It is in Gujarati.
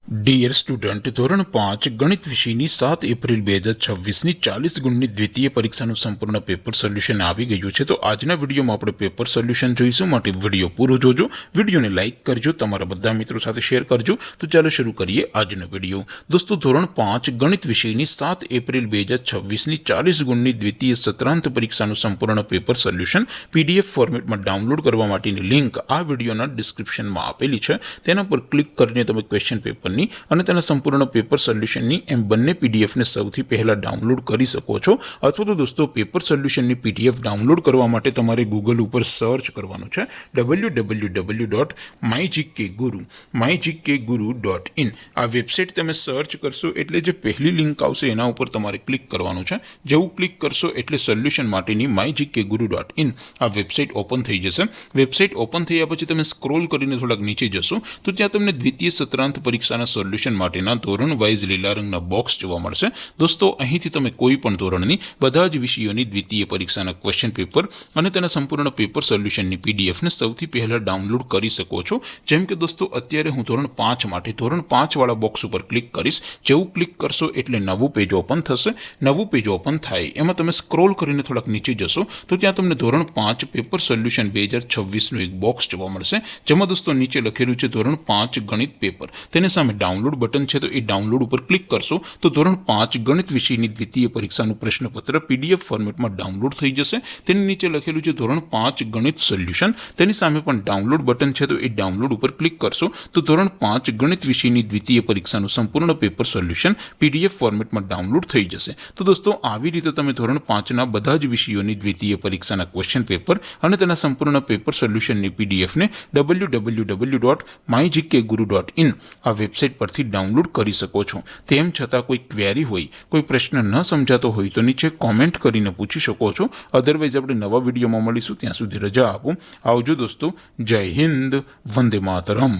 ડિયર સ્ટુડન્ટ, ધોરણ 5 ગણિત વિષયની 7 એપ્રિલ 2026ની 40 ગુણની દ્વિતીય પરીક્ષાનું સંપૂર્ણ પેપર સોલ્યુશન આવી ગયું છે। તો આજના વિડીયોમાં આપણે પેપર સોલ્યુશન જોઈશું, માટે વિડીયો પૂરો જોજો, વિડીયોને લાઇક કરજો, તમારા બધા મિત્રો સાથે શેર કરજો। તો ચાલો શરૂ કરીએ આજનો વિડીયો। દોસ્તો, ધોરણ 5 ગણિત વિષયની 7 એપ્રિલ 2026ની 40 ગુણની દ્વિતીય સત્રાંત પરીક્ષાનું સંપૂર્ણ પેપર સોલ્યુશન PDF ફોર્મેટમાં ડાઉનલોડ કરવા માટેની લિંક આ વિડીયોના ડિસ્ક્રિપ્શનમાં આપેલી છે। તેના પર ક્લિક કરીને તમે ક્વેશ્ચન પેપરની અને તેના સંપૂર્ણ પેપર સોલ્યુશનની એમ બંને પીડીએફને સૌથી પહેલા ડાઉનલોડ કરી શકો છો। અથવા તો દોસ્તો, પેપર સોલ્યુશનની પીડીએફ ડાઉનલોડ કરવા માટે તમારે ગૂગલ ઉપર સર્ચ કરવાનું છે www.mygkguru.in। આ વેબસાઇટ તમે સર્ચ કરશો એટલે જે પહેલી લિંક આવશે એના ઉપર તમારે ક્લિક કરવાનું છે। જેવું ક્લિક કરશો એટલે સોલ્યુશન માટેની mygkguru.in આ વેબસાઇટ ઓપન થઈ જશે। વેબસાઇટ ઓપન થયા પછી તમે સ્ક્રોલ કરીને થોડાક નીચે જશો તો ત્યાં તમને દ્વિતીય સત્રાંત પરીક્ષાના સોલ્યુશન માટેના ધોરણ વાઇઝ લીલા રંગના બોક્સ જોવા મળશે। દોસ્તો, અહીંથી તમે કોઈ પણ ધોરણની બધા જ વિષયોની દ્વિતીય પરીક્ષાના ક્વેશ્ચન પેપર અને તેના સંપૂર્ણ પેપર સોલ્યુશનની પીડીએફને સૌથી પહેલા ડાઉનલોડ કરી શકો છો। જેમ કે દોસ્તો, અત્યારે હું ધોરણ 5 માટે ધોરણ 5 વાળા બોક્સ ઉપર ક્લિક કરીશ। જેવું ક્લિક કરશો એટલે નવું પેજ ઓપન થશે। નવું પેજ ઓપન થાય એમાં તમે સ્ક્રોલ કરીને થોડાક નીચે જશો તો ત્યાં તમને ધોરણ 5 પેપર સોલ્યુશન 2026નું એક બોક્સ જોવા મળશે, જેમાં દોસ્તો નીચે લખેલું છે ધોરણ 5 ગણિત પેપર। તેની સામે ડાઉનલોડ બટન છે, તો એ ડાઉનલોડ ઉપર ક્લિક કરશો તો ધોરણ 5 ગણિત વિષયની દ્વિતીય પરીક્ષાનું પ્રશ્નપત્ર PDF ફોર્મેટમાં ડાઉનલોડ થઈ જશે। તેની નીચે લખેલું છે ધોરણ 5 ગણિત સોલ્યુશન, તેની સામે પણ ડાઉનલોડ બટન છે, તો એ ડાઉનલોડ ઉપર ક્લિક કરશો તો ધોરણ 5 ગણિત વિષયની દ્વિતીય પરીક્ષાનું સંપૂર્ણ પેપર સોલ્યુશન PDF ફોર્મેટમાં ડાઉનલોડ થઈ જશે। તો દોસ્તો, આવી રીતે તમે ધોરણ 5ના બધા જ વિષયોની દ્વિતીય પરીક્ષાના ક્વેશ્ચન પેપર અને તેના સંપૂર્ણ પેપર સોલ્યુશનની પીડીએફને www.mygkguru.in આ વેબસાઇટ પરથી ડાઉનલોડ કરી શકો છો। તેમ છતાં કોઈ ક્વેરી હોય, કોઈ પ્રશ્ન ન સમજાતો હોય તો નીચે કોમેન્ટ કરીને પૂછી શકો છો। અધરવાઇઝ આપણે નવા વિડીયોમાં મળીશું, ત્યાં સુધી રજા આપો। આવજો દોસ્તો, જય હિન્દ, વંદે માતરમ।